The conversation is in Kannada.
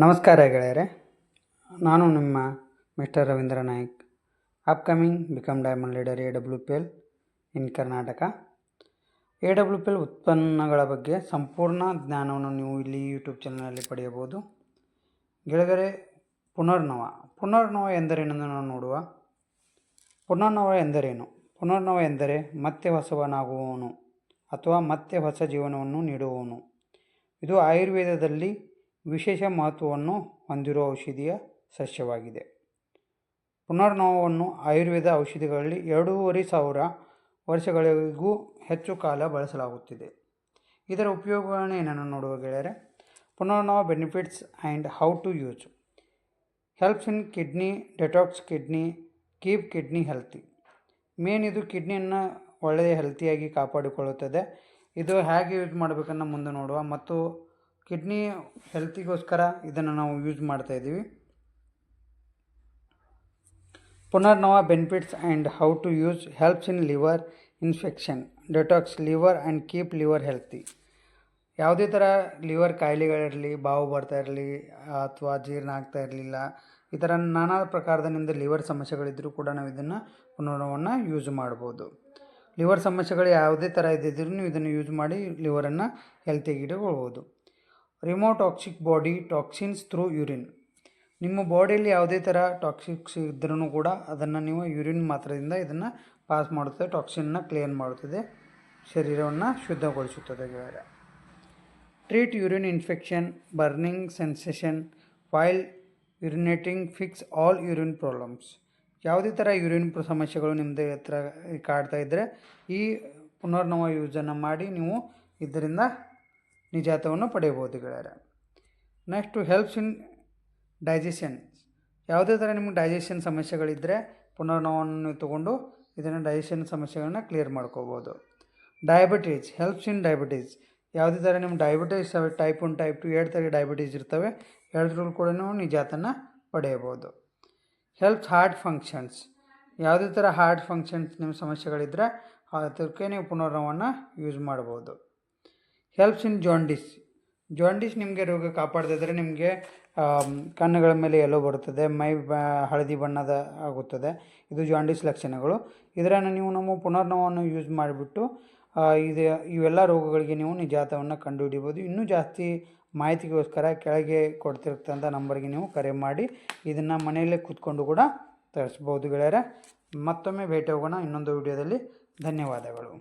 ನಮಸ್ಕಾರ ಗೆಳೆಯರೆ, ನಾನು ನಿಮ್ಮ mister Ravindra Naik. Upcoming become diamond leader AWPL ಇನ್ ಕರ್ನಾಟಕ. AWPL ಉತ್ಪನ್ನಗಳ ಬಗ್ಗೆ ಸಂಪೂರ್ಣ ಜ್ಞಾನವನ್ನು ನೀವು ಇಲ್ಲಿ ಯೂಟ್ಯೂಬ್ ಚಾನಲಲ್ಲಿ ಪಡೆಯಬಹುದು. ಗೆಳೆಯರೆ, ಪುನರ್ನವ ಎಂದರೇನೆಂದು ನಾವು ನೋಡುವ. ಪುನರ್ನವ ಎಂದರೇನು? ಪುನರ್ನವ ಎಂದರೆ ಮತ್ತೆ ಹೊಸವನಾಗುವವನು ಅಥವಾ ಮತ್ತೆ ಹೊಸ ಜೀವನವನ್ನು ನೀಡುವವನು. ಇದು ಆಯುರ್ವೇದದಲ್ಲಿ ವಿಶೇಷ ಮಹತ್ವವನ್ನು ಹೊಂದಿರುವ ಔಷಧೀಯ ಸಸ್ಯವಾಗಿದೆ. ಪುನರ್ನವವನ್ನು ಆಯುರ್ವೇದ ಔಷಧಿಗಳಲ್ಲಿ 2,500 ವರ್ಷಗಳಿಗೂ ಹೆಚ್ಚು ಕಾಲ ಬಳಸಲಾಗುತ್ತಿದೆ. ಇದರ ಉಪಯೋಗಗಳನ್ನು ಏನನ್ನು ನೋಡುವ ಗೆಳೆಯರೆ. ಪುನರ್ನವ benefits and how to use. Helps in kidney detox, kidney keep kidney healthy. Main ಇದು ಕಿಡ್ನಿಯನ್ನು ಒಳ್ಳೆಯ ಹೆಲ್ತಿಯಾಗಿ ಕಾಪಾಡಿಕೊಳ್ಳುತ್ತದೆ. ಇದು ಹೇಗೆ ಯೂಸ್ ಮಾಡಬೇಕನ್ನು ಮುಂದೆ ನೋಡುವ. ಮತ್ತು ಕಿಡ್ನಿ ಹೆಲ್ತಿಗೋಸ್ಕರ ಇದನ್ನು ನಾವು ಯೂಸ್ ಮಾಡ್ತಾ ಇದ್ದೀವಿ. ಪುನರ್ನವ benefits and how to use. Helps in liver infection, detox liver and keep liver healthy. ಯಾವುದೇ ಥರ ಲಿವರ್ ಕಾಯಿಲೆಗಳಿರಲಿ, ಬಾವು ಬರ್ತಾ ಇರಲಿ ಅಥವಾ ಜೀರ್ಣ ಆಗ್ತಾ ಇರಲಿಲ್ಲ, ಈ ಥರ ನಾನಾ ಪ್ರಕಾರದಿಂದ ಲಿವರ್ ಸಮಸ್ಯೆಗಳಿದ್ದರೂ ಕೂಡ ನಾವು ಇದನ್ನು ಪುನರ್ನವವನ್ನು ಯೂಸ್ ಮಾಡ್ಬೋದು. ಲಿವರ್ ಸಮಸ್ಯೆಗಳು ಯಾವುದೇ ಥರ ಇದ್ದಿದ್ರೂ ನೀವು ಇದನ್ನು ಯೂಸ್ ಮಾಡಿ ಲಿವರನ್ನು ಹೆಲ್ತಿಯಾಗಿ ಇಟ್ಕೊಳ್ಬೋದು. Remove toxic body toxins through urine. ನಿಮ್ಮ ಬಾಡಿಯಲ್ಲಿ ಯಾವುದೇ ಥರ ಟಾಕ್ಸಿಕ್ಸ್ ಇದ್ರೂ ಕೂಡ ಅದನ್ನು ನೀವು ಯೂರಿನ್ ಮಾತ್ರದಿಂದ ಇದನ್ನು ಪಾಸ್ ಮಾಡುತ್ತದೆ. ಟಾಕ್ಸಿನ್ನ ಕ್ಲಿಯರ್ ಮಾಡುತ್ತದೆ, ಶರೀರವನ್ನು ಶುದ್ಧಗೊಳಿಸುತ್ತದೆ ಗೆಳೆಯರೆ. Treat urine infection, burning sensation while urinating, fix all urine problems. ಯಾವುದೇ ಥರ ಯೂರಿನ್ ಸಮಸ್ಯೆಗಳು ನಿಮ್ಮದು ಹತ್ರ ಕಾಡ್ತಾ ಇದ್ದರೆ ಈ ಪುನರ್ನವ ಯೂಸನ್ನು ಮಾಡಿ ನೀವು ಇದರಿಂದ ನಿಜಾತವನ್ನು ಪಡೆಯಬಹುದು ಗೆಳೆಯರೆ. Next helps in digestion. ಯಾವುದೇ ಥರ ನಿಮಗೆ ಡೈಜೆಷನ್ ಸಮಸ್ಯೆಗಳಿದ್ದರೆ ಪುನರ್ನವವನ್ನು ತಗೊಂಡು ಇದನ್ನು ಡೈಜೆಷನ್ ಸಮಸ್ಯೆಗಳನ್ನ ಕ್ಲಿಯರ್ ಮಾಡ್ಕೋಬೋದು. Diabetes, helps in diabetes. ಯಾವುದೇ ಥರ ನಿಮ್ಮ ಡಯಾಬಿಟೀಸ್ ಟೈಪ್ 1 ಟೈಪ್ 2 2 ಥರ ಡಯಾಬಿಟೀಸ್ ಇರ್ತವೆ, ಎರಡರಲ್ಲೂ ಕೂಡ ನೀವು ನಿಜಾತನ್ನು ಪಡೆಯಬಹುದು. Helps heart functions. ಯಾವುದೇ ಥರ ಹಾರ್ಟ್ ಫಂಕ್ಷನ್ಸ್ ನಿಮ್ಮ ಸಮಸ್ಯೆಗಳಿದ್ದರೆ ಅದಕ್ಕೆ ನೀವು ಪುನರ್ನವವನ್ನು ಯೂಸ್ ಮಾಡ್ಬೋದು. Helps in jaundice. ಜಾಂಡಿಸ್ ನಿಮಗೆ ರೋಗ ಕಾಪಾಡ್ತಾ ಇದ್ದರೆ ನಿಮಗೆ ಕಣ್ಣುಗಳ ಮೇಲೆ ಎಲ್ಲೋ ಬರುತ್ತದೆ, ಮೈ ಹಳದಿ ಬಣ್ಣದ ಆಗುತ್ತದೆ. ಇದು ಜಾಂಡಿಸ್ ಲಕ್ಷಣಗಳು. ಇದನ್ನು ನೀವು ನಮ್ಮ ಪುನರ್ನವವನ್ನು ಯೂಸ್ ಮಾಡಿಬಿಟ್ಟು ಇವೆಲ್ಲ ರೋಗಗಳಿಗೆ ನೀವು ನಿಜಾತವನ್ನು ಕಂಡುಹಿಡಿಬೋದು. ಇನ್ನೂ ಜಾಸ್ತಿ ಮಾಹಿತಿಗೋಸ್ಕರ ಕೆಳಗೆ ಕೊಡ್ತಿರ್ತಂಥ ನಂಬರ್ಗೆ ನೀವು ಕರೆ ಮಾಡಿ ಇದನ್ನು ಮನೆಯಲ್ಲೇ ಕೂತ್ಕೊಂಡು ಕೂಡ ತರಿಸ್ಬೋದು ಗೆಳೆಯರೆ. ಮತ್ತೊಮ್ಮೆ ಭೇಟಿ ಹೋಗೋಣ ಇನ್ನೊಂದು ವಿಡಿಯೋದಲ್ಲಿ. ಧನ್ಯವಾದಗಳು.